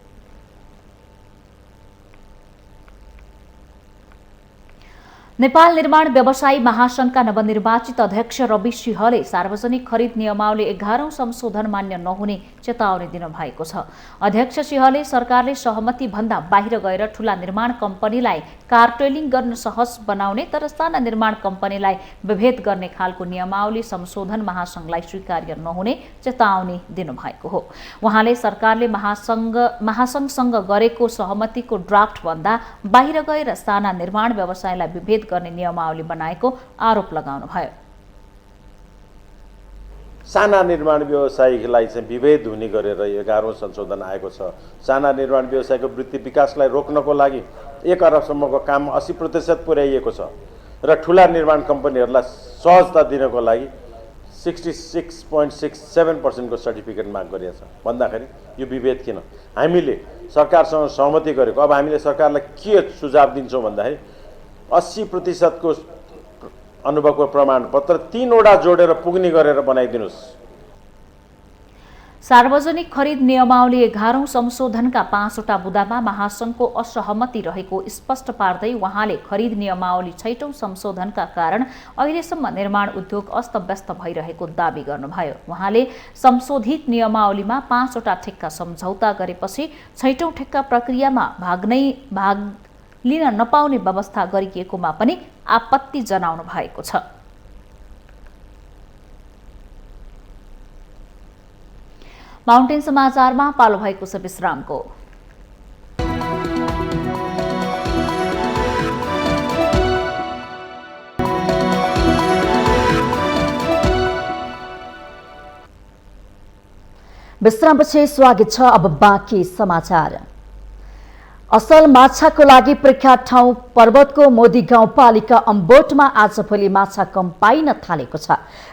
B: नेपाल निर्माण व्यवसायी महासंघका नवनिर्वाचित अध्यक्ष रवि सिंहले सार्वजनिक खरिद नियमावली 11औं संशोधन मान्य नहुने चेतावनी दिनुभएको छ। अध्यक्ष सिंहले सरकारले सहमति भन्दा बाहिर गएर ठूला निर्माण कम्पनीलाई कार्टेलिङ गर्न सहज बनाउने तर साना निर्माण कम्पनीलाई विभेद गर्ने खालको नियमावली संशोधन महासंघलाई स्वीकार्य नहुने चेतावनी दिनुभएको हो। उहाँले सरकारले महासंघसँग गरेको सहमतिको ड्राफ्ट भन्दा बाहिर गएर साना निर्माण व्यवसायलाई विभेद गर्ने नियमावली बनाएको आरोप लगाउनुभयो।
N: साना निर्माण व्यवसायीलाई चाहिँ विभेद हुने गरेर 11औं संशोधन आएको छ। साना निर्माण व्यवसायको वृद्धि विकासलाई रोक्नको लागि 1 अरबसम्मको काम 80% पुर्याइएको छ र ठुला निर्माण कम्पनीहरूलाई सहजता दिनको लागि 66.67% को सर्टिफिकेट माग गरिएको छ। भन्दाखेरि यो विभेद किन? हामीले सरकारसँग सहमति गरेको, अब हामीले सरकारलाई के सुझाव दिन्छौँ भन्दाखेरि 80% को अनुभवको प्रमाणपत्र 3 वटा जोडेर पुग्ने गरेर बनाइदिनुस्।
A: सार्वजनिक खरिद नियमावली 11औं संशोधनका 5 वटा बुँदामा महासंघको असहमति रहेको स्पष्ट पार्दै उहाँले खरिद नियमावली 6औं संशोधनका कारण अहिलेसम्म निर्माण उद्योग अस्तव्यस्त भइरहेको दावी गर्नुभयो। उहाँले संशोधित नियमावलीमा 5 वटा ठेक्का सम्झौता गरेपछि 6औं ठेक्का प्रक्रियामा भाग लिन नपाउने व्यवस्था गरिएकोमा पनि आपत्ति जनाउनु भएको छ। माउन्टेन समाचारमा पालो भएको छ विश्रामको।
B: विश्रामपछि स्वागत छ। अब बाँकी समाचार। असल माछाको लागि प्रख्यात ठाउँ पर्वतको मोदी गाउँपालिका अम्बोटमा आजभोलि माछा कम पाइन थालेको छ।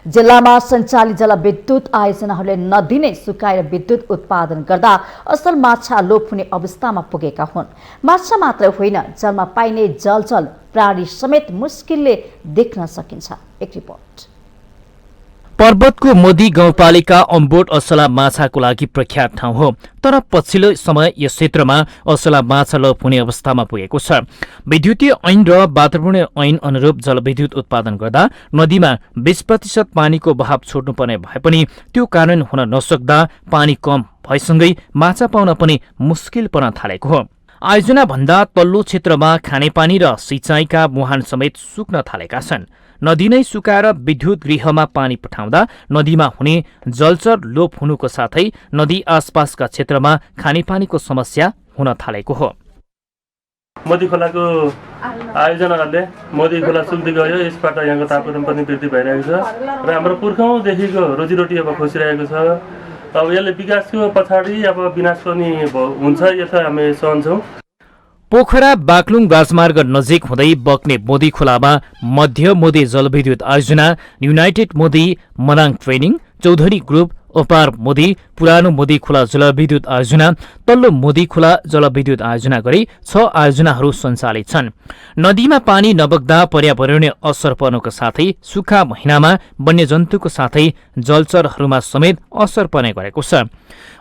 B: जिल्लामा सञ्चालित जलविद्युत आयोजनाहरूले नदिनै सुकाएर विद्युत उत्पादन गर्दा असल माछा लोप हुने अवस्थामा पुगेका हुन्। माछा मात्र होइन, जलमा पाइने जलचर प्राणी समेत मुस्किलले देख्न सकिन्छ। एक रिपोर्ट।
O: पर्वतको मोदी गाउँपालिका अम्बोट असला माछाको लागि प्रख्यात ठाउँ हो, तर पछिल्लो समय यस क्षेत्रमा असला माछा लोप हुने अवस्थामा पुगेको छ। विद्युतीय ऐन र वातावरणीय ऐन अनुरूप जलविद्युत उत्पादन गर्दा नदीमा 20% पानीको बहाव छोड्नुपर्ने भए पनि त्यो कारण हुन नसक्दा पानी कम भएसँगै माछा पाउन पनि मुस्किल पर्न थालेको हो। आयोजना भन्दा तल्लो क्षेत्रमा खानेपानी र सिंचाइका मुहान समेत सुक्न थालेका छन्। नदी नै सुकाएर विद्युत गृहमा पानी पठाउँदा नदीमा हुने जलचर लोप हुनुको साथै नदी आसपासका क्षेत्रमा खानेपानीको समस्या हुन थालेको हो।
P: मोदी खोलाको आयोजनाहरूले मोदी खोला सुक्दै गयो, यसबाट यहाँको तापक्रम पनि वृद्धि भइरहेको छ र हाम्रो पुर्खौँदेखिको रोजीरोटी अब खोसिरहेको छ। अब यसले विकासको पछाडि अब विनाश पनि हुन्छ, यता हामी सहन्छौँ।
O: पोखरा बाक्लुङ राजमार्ग नजिक हुँदै बग्ने मोदी खोलामा मध्य मोदी जलविद्युत आयोजना, united Modi Manang training, Chaudhary group, अपार मोदी, पुरानो मोदी खोला जलविद्युत आयोजना, तल्लो मोदी खोला जलविद्युत आयोजना गरी 6 आयोजनाहरू सञ्चालित छन्। नदीमा पानी नबग्दा पर्यावरणीय असर पर्नुको साथै सुक्खा महिनामा वन्यजन्तुको साथै जलचरहरूमा समेत असर पर्ने गरेको छ।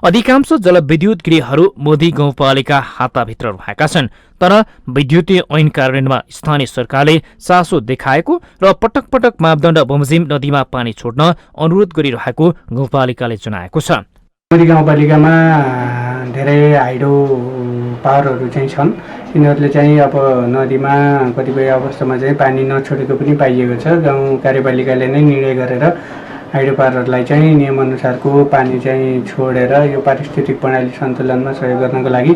O: अधिकांश जलविद्युत गृहहरू मोदी गाउँपालिका हाताभित्र रहेका छन्, तर विद्युतीय ऐन कार्यान्वयनमा स्थानीय सरकारले चासो देखाएको र पटक पटक मापदण्ड बमोजिम नदीमा पानी छोड्न अनुरोध गरिरहेको गाउँपालिकाले जनाएको छ।
Q: मोदी गाउँपालिकामा धेरै हाइड्रो पावरहरू चाहिँ छन्। यिनीहरूले चाहिँ अब नदीमा कतिपय अवस्थामा चाहिँ पानी नछोडेको पनि पाइएको छ। गाउँ कार्यपालिकाले नै निर्णय गरेर हाइड्रो पावरहरूलाई चाहिँ नियमअनुसारको पानी चाहिँ छोडेर यो पारिस्थितिक प्रणाली सन्तुलनमा सहयोग गर्नको लागि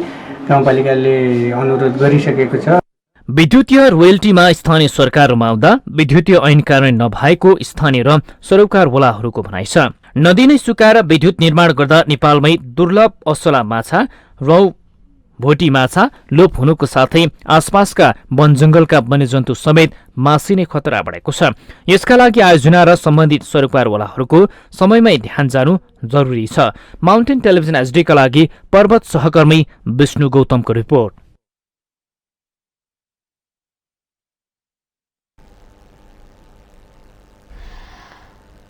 Q: गाउँपालिकाले अनुरोध गरिसकेको छ।
O: विद्युतीय रोयल्टीमा स्थानीय सरकार रमाउँदा विद्युतीय ऐन कार्यान्वयन नभएको स्थानीय र सरोकारवालाहरूको भनाइ छ। नदी नै सुकाएर विद्युत निर्माण गर्दा नेपालमै दुर्लभ असला माछा, रौँ, भोटी माछा लोप हुनुको साथै आसपासका वनजंगलका वन्यजन्तु समेत मासिने खतरा बढेको छ। यसका लागि आयोजना र सम्बन्धित सरोकारवालाहरूको समयमै ध्यान जानु जरुरी छ। माउन्टेन टेलिभिजन एचडीका लागि पर्वत सहकर्मी विष्णु गौतमको रिपोर्ट।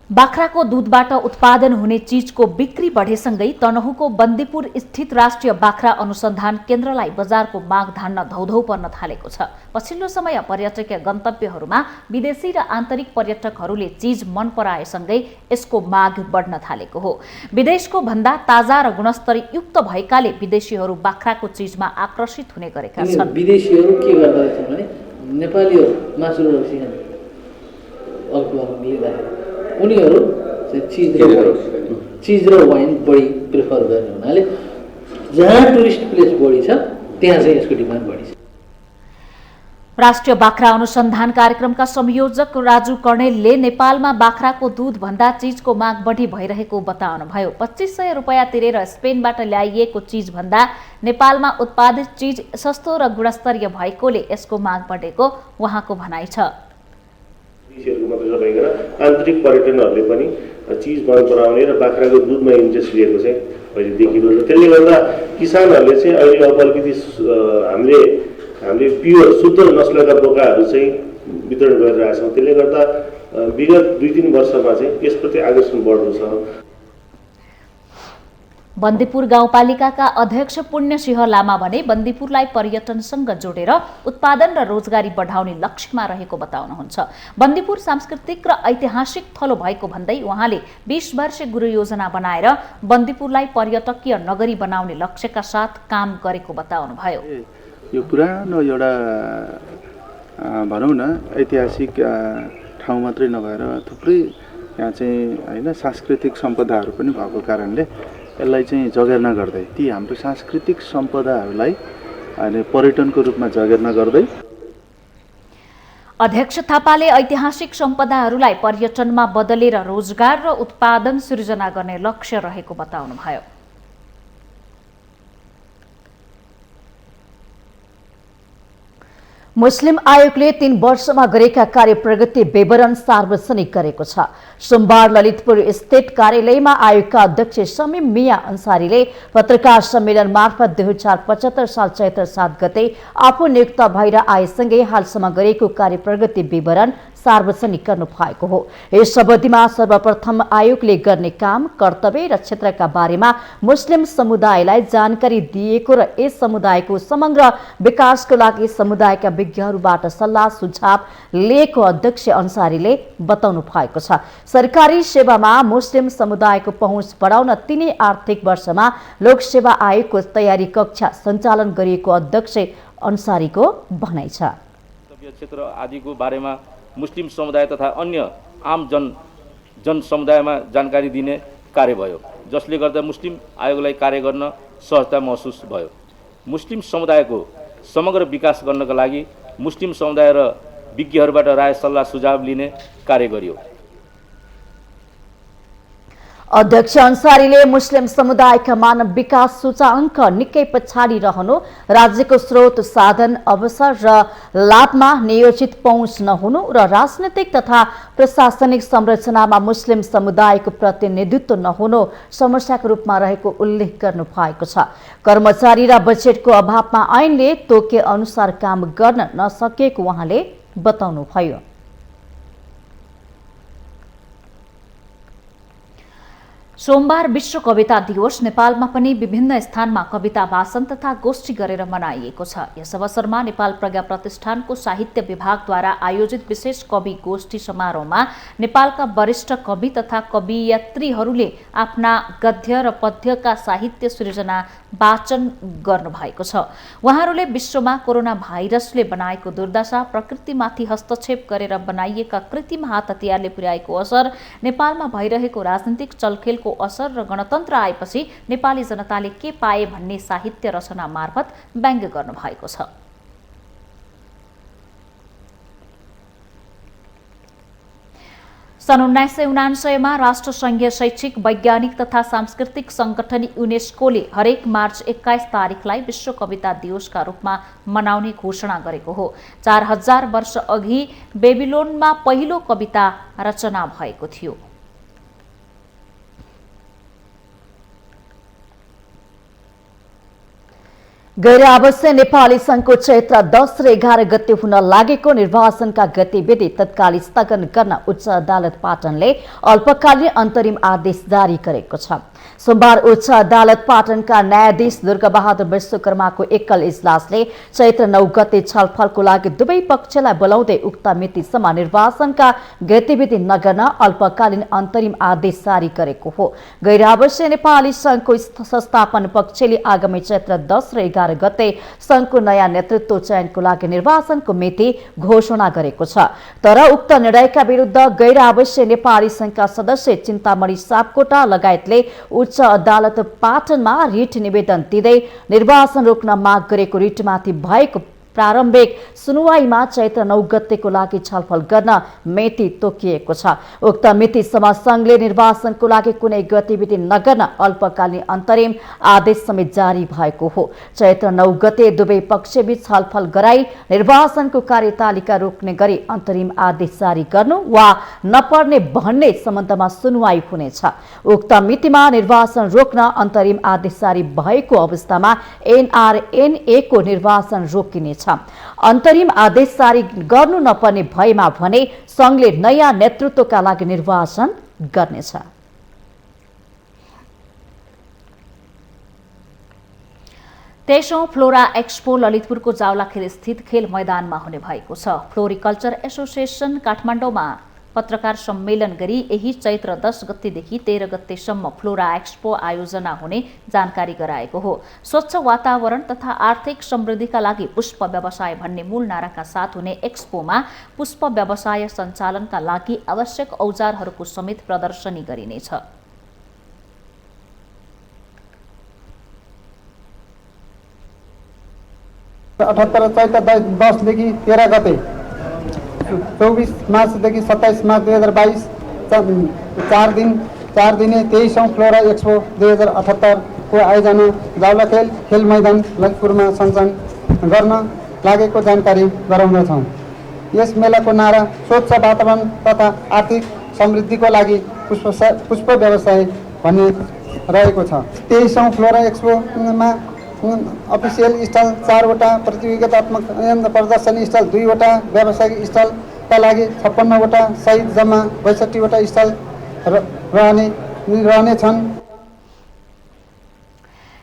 B: बाख्राको दूधबाट उत्पादन हुने चीजको बिक्री बढेसँगै तनहुँको बन्दीपुर स्थित राष्ट्रिय बाख्रा अनुसन्धान केन्द्रलाई बजारको माग धान्न धौधौ पर्न थालेको छ। पछिल्लो समय पर्यटकीय गन्तव्यहरूमा विदेशी र आन्तरिक पर्यटकहरूले चीज मन पराएसँगै यसको माग बढ्न थालेको हो। विदेशको भन्दा ताजा र गुणस्तरयुक्त भएकाले विदेशीहरू बाख्राको चीजमा आकर्षित हुने गरेका छन्।
D: विदेशीहरू के गर्दा रहेछन् भने नेपालीहरू मासु र रक्सी खाने अल्कोहल लिँदाखेरि उनीहरू चिज र वाइन बढी प्रिफर गर्ने हुनाले जहाँ टुरिस्ट प्लेस बढी छ त्यहाँ चाहिँ यसको डिमान्ड बढी छ।
B: राष्ट्रिय बाख्रा अनुसन्धान कार्यक्रमका संयोजक राजु कर्णेलले नेपालमा बाख्राको दूध भन्दा चीजको माग बढी भइरहेको बताउनुभयो। 2500 रुपैयाँ तिरेर स्पेनबाट ल्याइएको चीज भन्दा नेपालमा उत्पादित चीज सस्तो र गुणस्तरीय भएकोले यसको माग बढेको उहाँको भनाइ छ।
R: मात्रै नभइकन आन्तरिक पर्यटनहरूले पनि चिज मन पराउने र बाख्राको दुधमा इन्ट्रेस्ट लिएको चाहिँ अहिले देखिरहेको छ। त्यसले गर्दा किसानहरूले चाहिँ अहिले अब अलिकति हामीले प्योर शुद्ध नस्लका बोकाहरू चाहिँ वितरण गरिरहेका छौँ। त्यसले गर्दा विगत 2-3 वर्षमा चाहिँ यसप्रति आकर्षण बढ्दो छ।
B: बन्दीपुर गाउँपालिकाका अध्यक्ष पुण्यसिंह लामा भने बन्दीपुरलाई पर्यटनसँग जोडेर उत्पादन र रोजगारी बढाउने लक्ष्यमा रहेको बताउनुहुन्छ। बन्दीपुर सांस्कृतिक र ऐतिहासिक थलो भएको भन्दै उहाँले 20 वर्षे गुरु योजना बनाएर बन्दीपुरलाई पर्यटकीय नगरी बनाउने लक्ष्यका साथ काम गरेको बताउनुभयो।
S: यो पुरानो एउटा भनौँ न ऐतिहासिक ठाउँ मात्रै नभएर थुप्रै यहाँ चाहिँ होइन सांस्कृतिक सम्पदाहरू पनि भएको कारणले यसलाई चाहिँ जगेर्ना गर्दै ती हाम्रो सांस्कृतिक सम्पदाहरूलाई अनि पर्यटनको रूपमा जगेर्ना गर्दै
B: अध्यक्ष थापाले ऐतिहासिक सम्पदाहरूलाई पर्यटनमा बदलेर रोजगार र उत्पादन सृजना गर्ने लक्ष्य रहेको बताउनुभयो। मुस्लिम आयोगले 3 वर्षमा गरेका कार्य प्रगति विवरण सार्वजनिक गरेको छ। सोमबार ललितपुर स्थित कार्यालयमा आयोगका अध्यक्ष शमीम मिया अन्सारीले पत्रकार सम्मेलन मार्फत 2075 साल चैत्र 7 गते आफू नियुक्त भएर आएसँगै हालसम्म गरेको कार्य प्रगति विवरण सार्वजनिक गर्नु भएको हो। यस अवधिमा सर्वप्रथम आयोगले गर्ने काम, कर्तव्य र क्षेत्रका बारेमा मुस्लिम समुदायलाई जानकारी दिएको र यस समुदायको समग्र विकासको लागि समुदायका विज्ञहरूबाट सल्लाह सुझाव लिएको अध्यक्ष अन्सारीले बताउनु भएको छ। सरकारी सेवामा मुस्लिम समुदायको पहुँच बढाउन तिनै आर्थिक वर्षमा लोकसेवा आयोगको तयारी कक्षा सञ्चालन गरिएको अध्यक्ष अन्सारीको भनाइ छ।
T: क्षेत्र आदिको बारेमा मुस्लिम समुदाय तथा अन्य आम जन समुदायमा जानकारी दिने कार्य भयो, जसले गर्दा मुस्लिम आयोगलाई कार्य गर्न सहजता महसुस भयो। मुस्लिम समुदायको समग्र विकास गर्नका लागि मुस्लिम समुदाय र विज्ञहरूबाट राय सल्लाह सुझाव लिने कार्य गरियो।
B: अध्यक्ष अन्सारीले मुस्लिम समुदायका मानव विकास सूचाङ्क निकै पछाडि रहनु, राज्यको स्रोत साधन अवसर र लाभमा नियोजित पहुँच नहुनु र राजनीतिक तथा प्रशासनिक संरचनामा मुस्लिम समुदायको प्रतिनिधित्व नहुनु समस्याको रूपमा रहेको उल्लेख गर्नु भएको छ। कर्मचारी र बजेटको अभावमा ऐनले तोके अनुसार काम गर्न नसकेको उहाँले बताउनुभयो। सोमबार विश्व कविता दिवस नेपालमा पनि विभिन्न स्थानमा कविता भाषण तथा गोष्ठी गरेर मनाइएको छ। यस अवसरमा नेपाल प्रज्ञा प्रतिष्ठानको साहित्य विभागद्वारा आयोजित विशेष कवि गोष्ठी समारोहमा नेपालका वरिष्ठ कवि तथा कवियत्रीहरूले आफ्ना गद्य र पद्यका साहित्य सृजना वाचन गर्नुभएको छ। उहाँहरूले विश्वमा कोरोना भाइरसले बनाएको दुर्दशा, प्रकृतिमाथि हस्तक्षेप गरेर बनाइएका कृत्रिम हात हतियारले पुर्याएको असर, नेपालमा भइरहेको राजनीतिक चलखेलको असर र गणतन्त्र आएपछि नेपाली जनताले के पाए भन्ने साहित्य रचना मार्फत व्यङ्ग्य गर्नु भएको छ। सन् 1999 राष्ट्रसङ्घीय शैक्षिक, वैज्ञानिक तथा सांस्कृतिक संगठन युनेस्कोले हरेक मार्च 21 तारिखलाई विश्व कविता दिवसका रूपमा मनाउने घोषणा गरेको हो। 4000 वर्ष अघि बेबिलोनमा पहिलो कविता रचना भएको थियो। गैर आवासीय नेपाली संघको चैत्र 10 र 11 गते हुन लागेको निर्वाचनका गतिविधि तत्काल स्थगन गर्न उच्च अदालत पाटनले अल्पकालीन अन्तरिम आदेश जारी गरेको छ। सोमबार उच्च अदालत पाटनका न्यायाधीश दुर्गाबहादुर विश्वकर्माको एकल इजलासले चैत्र 9 गते छलफलको लागि दुवै पक्षलाई बोलाउँदै उक्त मितिसम्म निर्वाचनका गतिविधि नगर्न अल्पकालीन अन्तरिम आदेश जारी गरेको हो। गैर आवासीय नेपाली संघको संस्थापन पक्षले आगामी चैत्र 10 र 11 गते संघको नयाँ नेतृत्व चयनको लागि निर्वाचनको मिति घोषणा गरेको छ। तर उक्त निर्णयका विरुद्ध गैर आवासीय नेपाली संघका सदस्य चिन्तामणि सापकोटा लगायतले उच्च अदालत पाटनमा रिट निवेदन दिँदै निर्वाचन रोक्न माग गरेको रिटमाथि भएको प्रारम्भिक सुनवाईमा चैत्र 9 गतेको लागि छलफल गर्न मिति तोकिएको छ। उक्त मितिसम्म संघले निर्वाचनको लागि कुनै गतिविधि नगर्न अल्पकालीन अन्तरिम आदेश समेत जारी भएको हो। चैत्र 9 गते दुवै पक्षबीच छलफल गराई निर्वाचनको कार्यतालिका रोक्ने गरी अन्तरिम आदेश जारी गर्नु वा नपर्ने भन्ने सम्बन्धमा सुनवाई हुनेछ। उक्त मितिमा निर्वाचन रोक्न अन्तरिम आदेश जारी भएको अवस्थामा NRNA को निर्वाचन रोकिनेछ। अन्तरिम आदेश जारी गर्नु नपर्ने भएमा भने संघले नयाँ नेतृत्वका लागि निर्वाचन गर्नेछ। तेस्रो फ्लोरा एक्सपो ललितपुरको जावलाखेल स्थित खेल मैदानमा हुने भएको छ। फ्लोरिकल्चर एसोसिएसन काठमाडौँमा पत्रकार सम्मेलन गरी यही चैत्र 10 गतेदेखि 13 गतेसम्म फ्लोरा एक्सपो आयोजना हुने जानकारी गराएको हो। स्वच्छ वातावरण तथा आर्थिक समृद्धिका लागि पुष्प व्यवसाय भन्ने मूल नाराका साथ हुने एक्सपोमा पुष्प व्यवसाय सञ्चालनका लागि आवश्यक औजारहरूको समेत प्रदर्शनी गरिनेछ।
U: चैत्र 10 देखि 13 गते 24 मार्चदेखि 27 मार्च 2022 चार दिने 23औं फ्लोरा एक्सपो 2078 को आयोजना जावलाखेल खेल मैदान ललितपुरमा सञ्चालन गर्न लागेको जानकारी गराउँदछौँ। यस मेलाको नारा स्वच्छ वातावरण तथा आर्थिक समृद्धिको लागि पुष्प व्यवसाय भन्ने रहेको छ। 23औं फ्लोरा एक्सपोमा अफिसियल स्टल 4 वटा, प्रतियोगितात्मक प्रदर्शनी स्टल 2 वटा, व्यावसायिक स्टल का लागि 56वटा सहित जम्मा 62वटा स्थल रहनेछन्।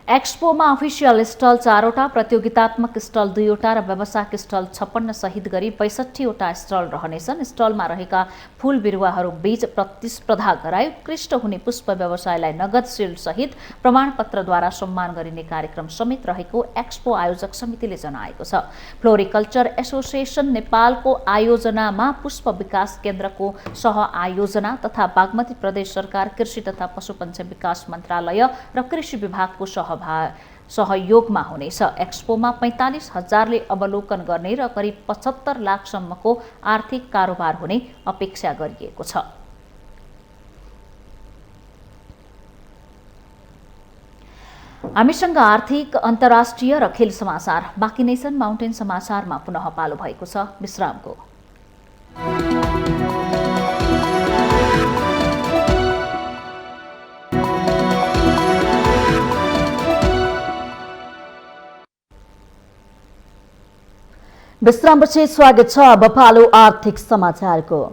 A: एक्सपोमा अफिसियल स्टल 4वटा, प्रतियोगितात्मक स्टल 2वटा र व्यावसायिक स्टल 56 सहित गरी 62वटा स्टल रहनेछन्। स्टलमा रहेका फूल बिरुवाहरू बीच प्रतिस्पर्धा गराई उत्कृष्ट हुने पुष्प व्यवसायलाई नगद शिल्ड सहित प्रमाणपत्रद्वारा सम्मान गरिने कार्यक्रम समेत रहेको एक्सपो आयोजक समितिले जनाएको छ। फ्लोरिकल्चर एसोसिएसन नेपालको आयोजनामा पुष्प विकास केन्द्रको सह आयोजना तथा बागमती प्रदेश सरकार कृषि तथा पशुपन्छी विकास मन्त्रालय र कृषि विभागको सहयोगमा हुनेछ। एक्सपोमा 45,000ले अवलोकन गर्ने र करिब 75 लाखसम्मको आर्थिक कारोबार हुने अपेक्षा गरिएको छ। हामीसँग आर्थिक, अन्तर्राष्ट्रिय र खेल समाचार बाँकी नै छन्। माउन्टेन समाचारमा पुनः पालो भएको छ विश्रामको।
B: विश्रामपछि स्वागत छ। अब पालो आर्थिक समाचारको।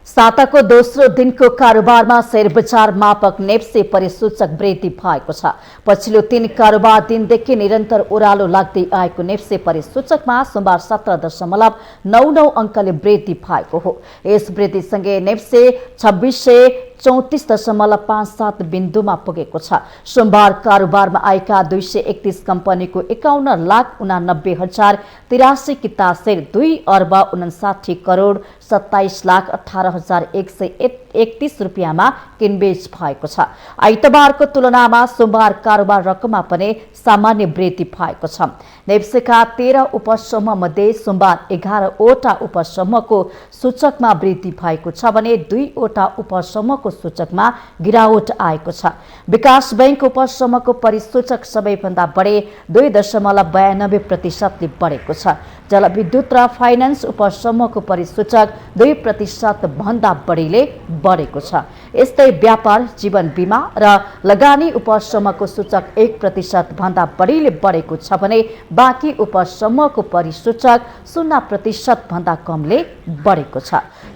B: साताको दोस्रो दिनको कारोबारमा शेयर बजार मापक नेप्से परिसूचक वृद्धि भएको छ। पछिल्लो 3 कारोबार दिनदेखि निरन्तर ओह्रालो लाग्दै आएको नेप्से परिसूचकमा सोमबार 17.99 अङ्कले वृद्धि भएको हो। यस वृद्धिसँगै नेप्से 2634.57 बिन्दुमा पुगेको छ। सोमबार कारोबारमा आएका 231 कम्पनीको 51,89,083 किता शेयर 2,29,27,18,18,131 रुपियाँमा किनबेच भएको छ। आइतबारको तुलनामा सोमबार कारोबार रकममा पनि सामान्य वृद्धि भएको छ। नेप्सेका 13 उपसमूह मध्ये सोमबार 11वटा उपसमूहको सूचकमा वृद्धि भएको छ भने 2वटा उपसमूहको सूचकमा गिरावट आएको छ। विकास बैंक उपसमूहको परिसूचक सबैभन्दा बढी 2.92% बढेको छ। जलविद्युत र फाइनान्स उपसमूहको परिसूचक 2% भन्दा बढीले बढेको छ। यस्तै व्यापार, जीवन बीमा र लगानी उपसमूहको सूचक 1% भन्दा बढीले बढेको छ भने बाँकी उपसमूहको परिसूचक 0% भन्दा कमले बढेको छ।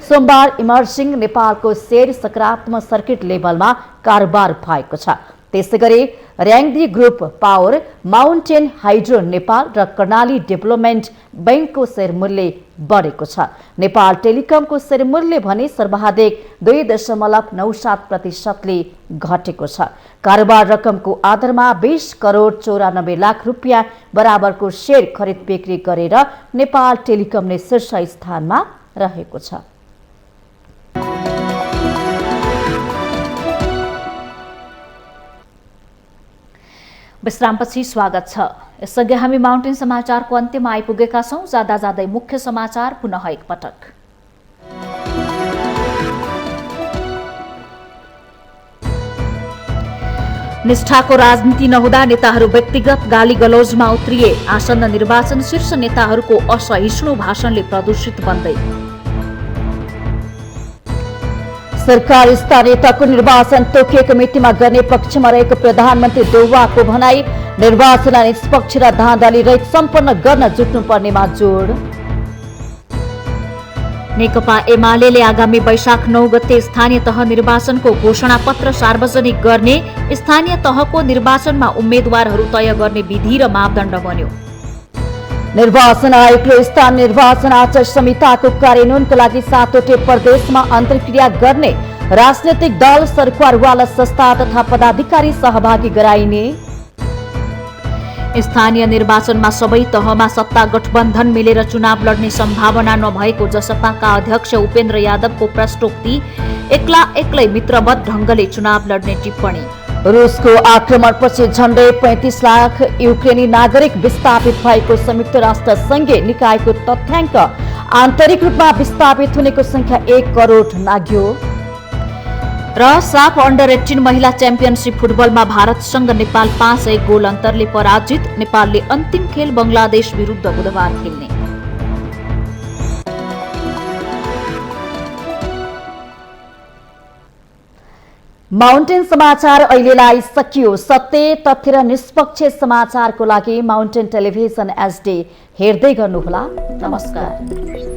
B: सोमबार इमर्जिङ नेपालको शेयर सकारात्मक सर्किट लेभलमा कारोबार भएको छ। त्यसैगरी Ryangdi group power, mountain hydro Nepal र कर्णाली डेभलपमेन्ट बैंकको शेयर मूल्य बढेको छ। नेपाल टेलिकमको शेयर मूल्य भने सर्वाधिक 2.97% घटेको छ। कारोबार रकमको आधारमा 20,94,00,00,000 रुपियाँ बराबरको शेयर खरिद बिक्री गरेर नेपाल टेलिकमले शीर्ष स्थानमा रहेको छ।
A: विश्रामपछि स्वागत छ। यसअघि हामी माउन्टेन समाचारको अन्त्यमा आइपुगेका छौं। जाँदा जाँदै मुख्य समाचार पुनः एकपटक। निष्ठाको राजनीति नहुँदा नेताहरू व्यक्तिगत गाली गलौजमा उत्रिए। आसन्न निर्वाचन शीर्ष नेताहरूको असहिष्णु भाषणले प्रदूषित बन्दै।
B: सरकार स्थानीय तहको निर्वाचन तोकिएको मितिमा गर्ने पक्षमा रहेको प्रधानमन्त्री देउवाको भनाई। निर्वाचनलाई निष्पक्ष र धाँधली रहित सम्पन्न गर्न जुट्नुपर्नेमा जोड। नेकपा एमाले आगामी वैशाख 9 गते स्थानीय तह निर्वाचनको घोषणा पत्र सार्वजनिक गर्ने। स्थानीय तहको निर्वाचनमा उम्मेद्वारहरू तय गर्ने विधि र मापदण्ड बन्यो। निर्वाचन आयोगले स्थानीय निर्वाचन आचार संहिताको कार्यान्वयनका लागि 7वटै प्रदेशमा अन्तर्क्रिया गर्ने। राजनैतिक दल, सरकारवाला संस्था तथा पदाधिकारी सहभागी गराइने। स्थानीय निर्वाचनमा सबै तहमा सत्ता गठबन्धन मिलेर चुनाव लड्ने सम्भावना नभएको जसपाका अध्यक्ष उपेन्द्र यादवको प्रश्नोक्ति। एक्लै मित्रवत ढंगले चुनाव लड्ने टिप्पणी। रुसको आक्रमणपछि झण्डै 35 लाख युक्रेनी नागरिक विस्थापित भएको संयुक्त राष्ट्र संघीय निकायको तथ्याङ्क। आन्तरिक रूपमा विस्थापित हुनेको संख्या 1 करोड नाग्यो। र साफ अन्डर 18 महिला च्याम्पियनशिप फुटबलमा भारतसँग नेपाल 5-1 गोल अन्तरले पराजित। नेपालले अन्तिम खेल बंगलादेश विरुद्ध बुधबार खेल्ने। माउन्टेन समाचार अहिलेलाई सकियो। सत्य, तथ्य र निष्पक्ष समाचारको लागि माउन्टेन टेलिभिजन HD हेर्दै गर्नुहोला। नमस्कार।